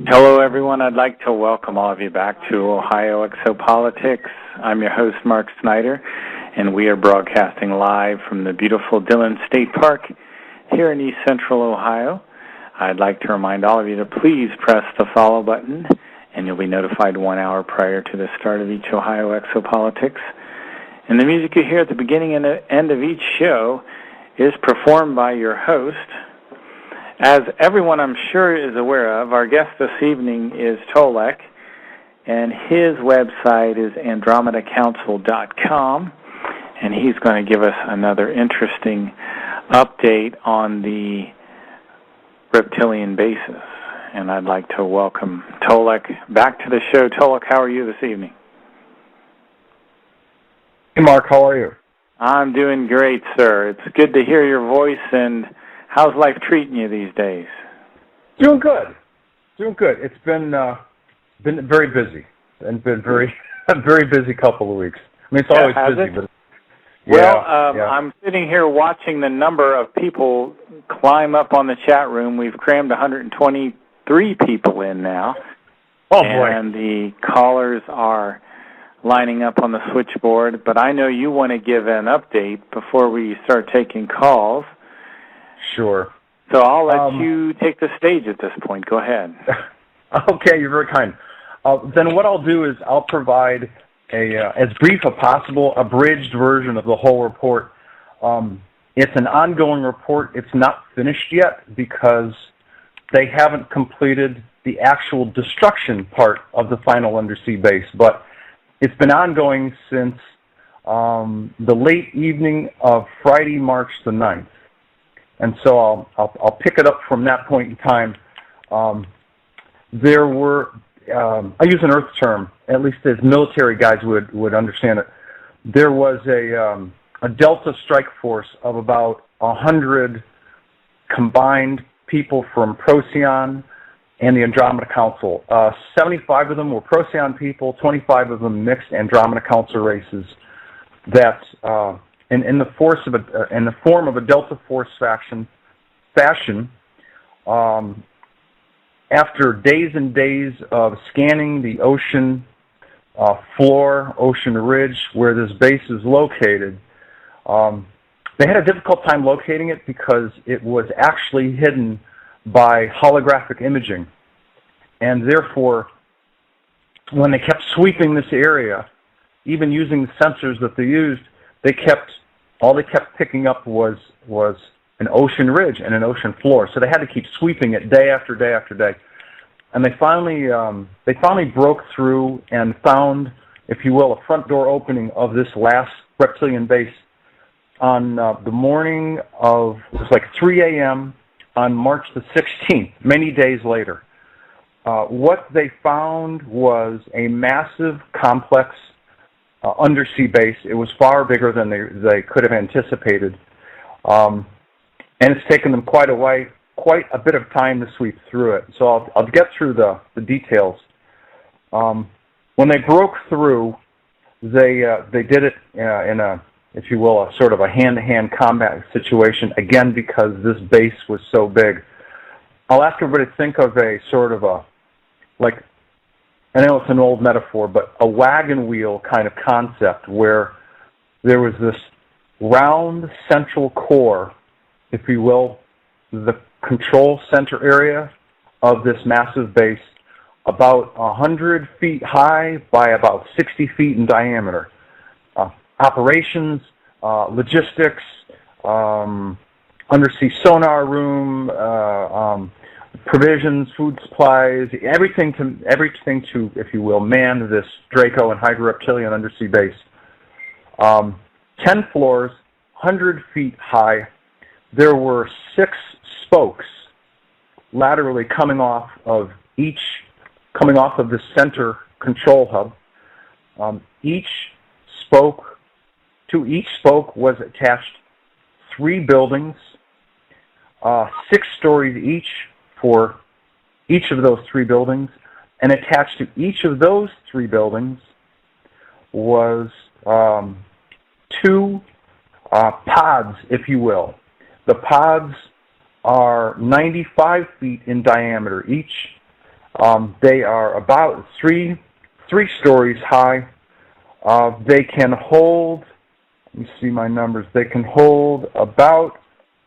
Hello, everyone. I'd like to welcome all of you back to Ohio Exopolitics. I'm your host, Mark Snider, and we are broadcasting live from the beautiful Dillon State Park here in East Central Ohio. I'd like to remind all of you to please press the follow button, and you'll be notified 1 hour prior to the start of each Ohio Exopolitics. And the music you hear at the beginning and end of each show is performed by your host. As everyone I'm sure is aware of, our guest this evening is Tolec, and his website is AndromedaCouncil.com, and he's going to give us another interesting update on the Reptilian basis. And I'd like to welcome Tolec back to the show. Tolec, how are you this evening? Hey, Mark, how are you? I'm doing great, sir. It's good to hear your voice, and how's life treating you these days? Doing good. It's been very busy, and been a very busy couple of weeks. I mean, it's always busy, but I'm sitting here watching the number of people climb up on the chat room. We've crammed 123 people in now. Oh boy! And the callers are lining up on the switchboard. But I know you want to give an update before we start taking calls. Sure. So I'll let you take the stage at this point. Go ahead. Okay, you're very kind. Then what I'll do is I'll provide as brief as possible, abridged version of the whole report. It's an ongoing report. It's not finished yet because they haven't completed the actual destruction part of the final undersea base. But it's been ongoing since the late evening of Friday, March the 9th. And so I'll pick it up from that point in time. There were, I use an Earth term, at least as military guys would understand it. There was a Delta strike force of about 100 combined people from Procyon and the Andromeda Council. 75 of them were Procyon people, 25 of them mixed Andromeda Council races that in the form of a Delta Force fashion, after days and days of scanning the ocean floor, ocean ridge, where this base is located, they had a difficult time locating it because it was actually hidden by holographic imaging. And therefore, when they kept sweeping this area, even using the sensors that they used, all they kept picking up was an ocean ridge and an ocean floor. So they had to keep sweeping it day after day after day. And they finally broke through and found, if you will, a front door opening of this last Reptilian base on the morning of, it was like 3 a.m. on March the 16th, many days later. What they found was a massive, complex undersea base. It was far bigger than they could have anticipated. And it's taken them quite a bit of time to sweep through it. So I'll get through the details. When they broke through, they did it in a, if you will, a sort of a hand-to-hand combat situation, again, because this base was so big. I'll ask everybody to think of a sort of a, like, I know it's an old metaphor, but a wagon wheel kind of concept where there was this round central core, if you will, the control center area of this massive base, about 100 feet high by about 60 feet in diameter. Operations, logistics, undersea sonar room, provisions, food supplies, everything to, if you will, man this Draco and Hydra Reptilian undersea base. 10 floors, 100 feet high. There were 6 spokes laterally coming off of the center control hub. To each spoke was attached 3 buildings, 6 stories each for each of those 3 buildings, and attached to each of those 3 buildings was 2 pods, if you will. The pods are 95 feet in diameter each. They are about three stories high. They can hold, let me see my numbers, they can hold about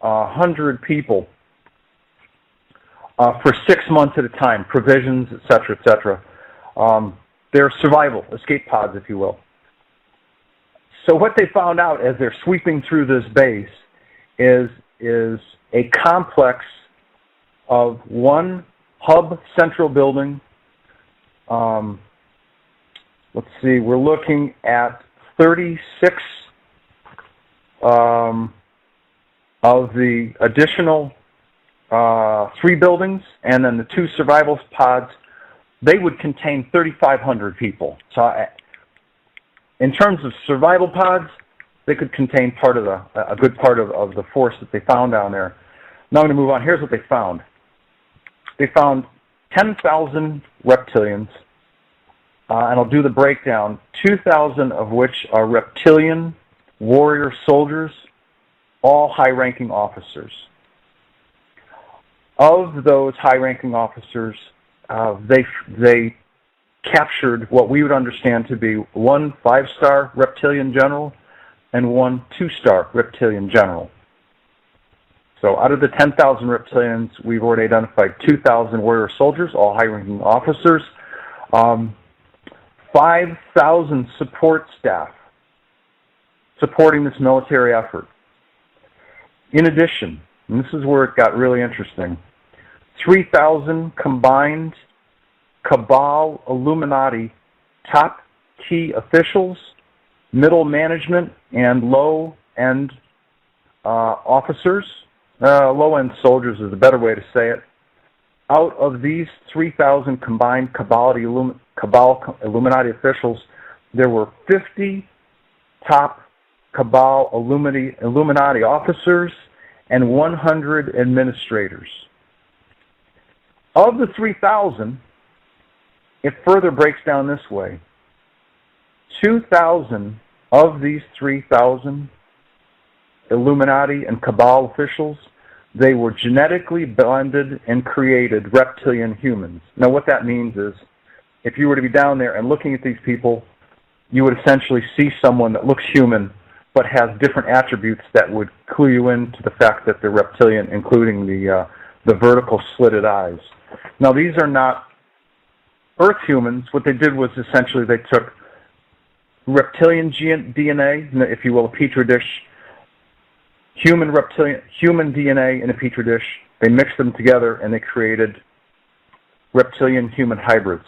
100 people for 6 months at a time, provisions, et cetera, et cetera. They're survival, escape pods, if you will. So what they found out as they're sweeping through this base is a complex of one hub central building. Let's see, we're looking at 36 of the additional 3 buildings, and then the 2 survival pods. They would contain 3,500 people. So in terms of survival pods, they could contain a good part of the force that they found down there. Now I'm going to move on. Here's what they found. They found 10,000 reptilians, and I'll do the breakdown, 2,000 of which are reptilian warrior soldiers, all high-ranking officers. Of those high-ranking officers, they captured what we would understand to be 1 5-star reptilian general and 1 2-star reptilian general. So out of the 10,000 reptilians, we've already identified 2,000 warrior soldiers, all high-ranking officers, 5,000 support staff supporting this military effort. In addition, and this is where it got really interesting, 3,000 combined Cabal Illuminati top key officials, middle management, and low-end officers, low-end soldiers is a better way to say it. Out of these 3,000 combined Cabal Illuminati officials, there were 50 top Cabal Illuminati officers and 100 administrators. Of the 3,000, it further breaks down this way. 2,000 of these 3,000 Illuminati and Cabal officials, they were genetically blended and created reptilian humans. Now what that means is, if you were to be down there and looking at these people, you would essentially see someone that looks human but has different attributes that would clue you into the fact that they're reptilian, including the vertical slitted eyes. Now these are not Earth humans. What they did was essentially they took reptilian DNA, if you will, a petri dish, human DNA in a petri dish. They mixed them together and they created reptilian-human hybrids.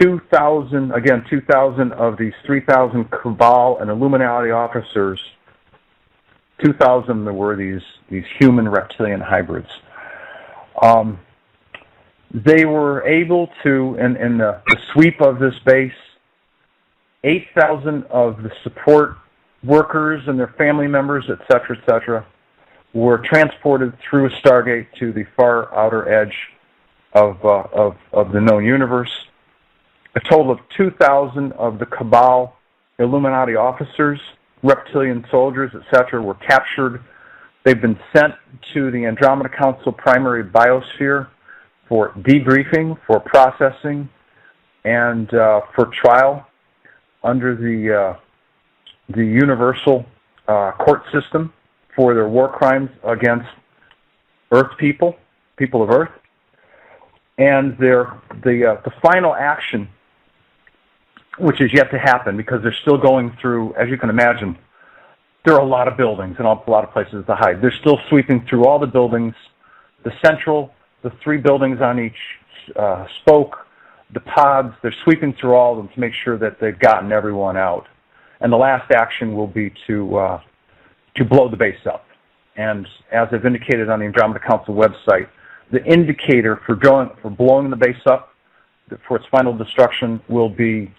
2,000 of these 3,000 Cabal and Illuminati officers, 2,000 were these human-reptilian hybrids. They were able to, in the sweep of this base, 8,000 of the support workers and their family members, et cetera, were transported through a stargate to the far outer edge of the known universe. A total of 2,000 of the Cabal Illuminati officers, reptilian soldiers, et cetera, were captured. They've been sent to the Andromeda Council primary biosphere for debriefing, for processing, and for trial under the universal court system for their war crimes against Earth people of Earth. And the final action, which is yet to happen because they're still going through, as you can imagine, there are a lot of buildings and a lot of places to hide. They're still sweeping through all the buildings, the 3 buildings on each spoke, the pods. They're sweeping through all of them to make sure that they've gotten everyone out. And the last action will be to blow the base up. And as I've indicated on the Andromeda Council website, the indicator for blowing the base up, for its final destruction, will be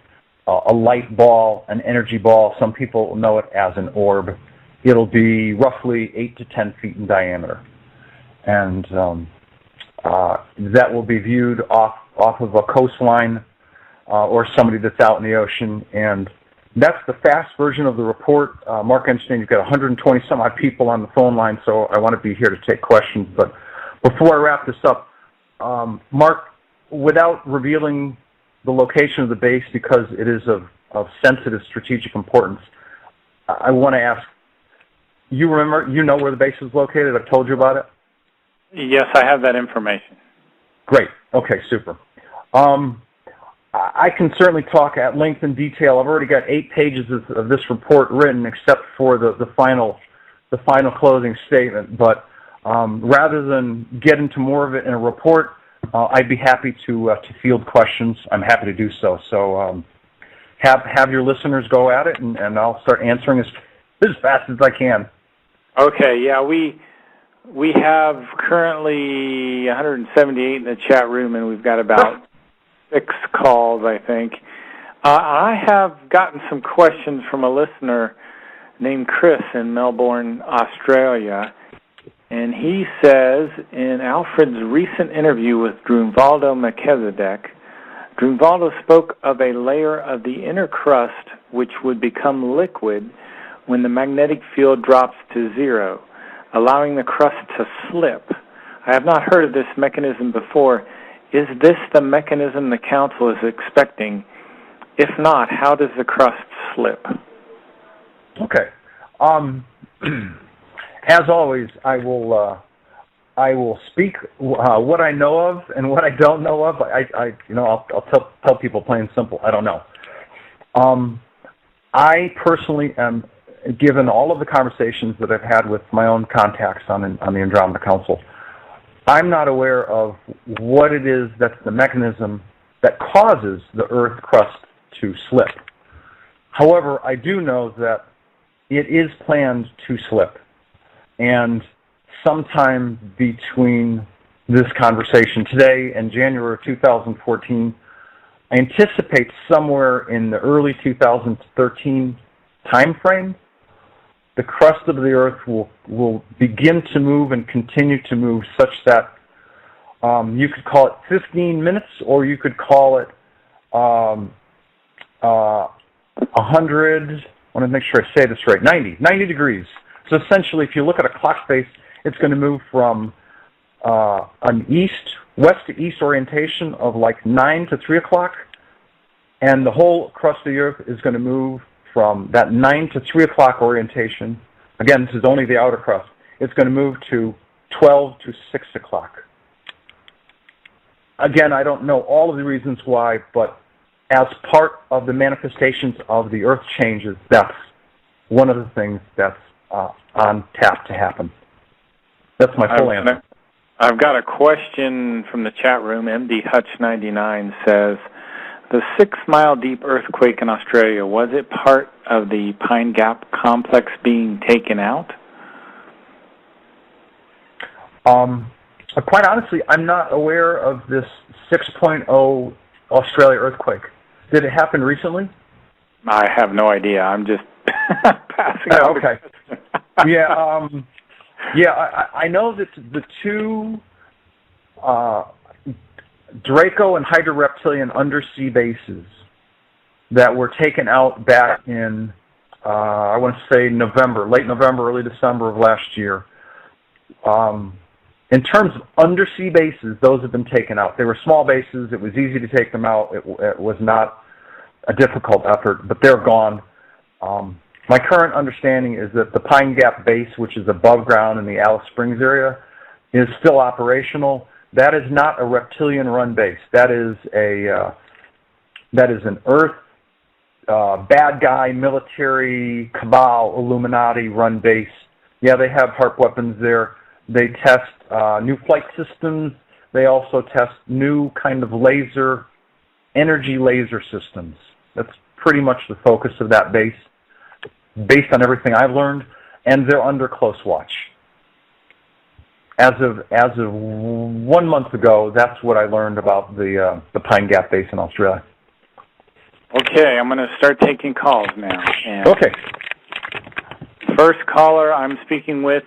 a light ball, an energy ball. Some people know it as an orb. It'll be roughly 8 to 10 feet in diameter. And that will be viewed off of a coastline or somebody that's out in the ocean. And that's the fast version of the report. Mark, I understand you've got 120 some odd people on the phone line, so I want to be here to take questions. But before I wrap this up, Mark, without revealing the location of the base because it is of sensitive strategic importance, I want to ask, you know where the base is located? I've told you about it? Yes, I have that information. Great. Okay, super. I can certainly talk at length and detail. I've already got 8 pages of this report written, except for the final closing statement. But rather than get into more of it in a report, I'd be happy to field questions. I'm happy to do so. So have your listeners go at it, and I'll start answering as fast as I can. Okay. Yeah, we have currently 178 in the chat room, and we've got about 6 calls, I think. I have gotten some questions from a listener named Chris in Melbourne, Australia, and he says, in Alfred's recent interview with Drunvaldo Melchizedek, Drunvaldo spoke of a layer of the inner crust which would become liquid when the magnetic field drops to 0, allowing the crust to slip. I have not heard of this mechanism before. Is this the mechanism the Council is expecting? If not, how does the crust slip? Okay. As always, I will speak what I know of, and what I don't know of. I'll tell people plain and simple. I don't know. I personally am, given all of the conversations that I've had with my own contacts on the Andromeda Council, I'm not aware of what it is that's the mechanism that causes the Earth crust to slip. However, I do know that it is planned to slip. And sometime between this conversation today and January of 2014, I anticipate somewhere in the early 2013 time frame, the crust of the Earth will begin to move and continue to move such that you could call it 15 minutes, or you could call it 100, I want to make sure I say this right, 90 degrees. So essentially, if you look at a clock face, it's going to move from an west to east orientation of like 9 to 3 o'clock, and the whole crust of the Earth is going to move from that 9 to 3 o'clock orientation. Again, this is only the outer crust. It's going to move to 12 to 6 o'clock. Again, I don't know all of the reasons why, but as part of the manifestations of the Earth changes, that's one of the things that's on tap to happen. That's my full answer. I've got a question from the chat room. MD Hutch99 says, the 6-mile deep earthquake in Australia, was it part of the Pine Gap complex being taken out? Quite honestly, I'm not aware of this 6.0 Australia earthquake. Did it happen recently? I have no idea. I'm just passing out. Okay. I know that the 2 Draco and Hydra Reptilian undersea bases that were taken out back in, I want to say late November, early December of last year. In terms of undersea bases, those have been taken out. They were small bases. It was easy to take them out. It was not a difficult effort, but they're gone. My current understanding is that the Pine Gap base, which is above ground in the Alice Springs area, is still operational. That is not a reptilian-run base. That is an Earth bad guy, military, cabal, Illuminati-run base. Yeah, they have HARP weapons there. They test new flight systems. They also test new kind of energy laser systems. That's pretty much the focus of that base, based on everything I've learned, and they're under close watch. As of 1 month ago, that's what I learned about the Pine Gap base in Australia. Okay, I'm going to start taking calls now. Okay. First caller I'm speaking with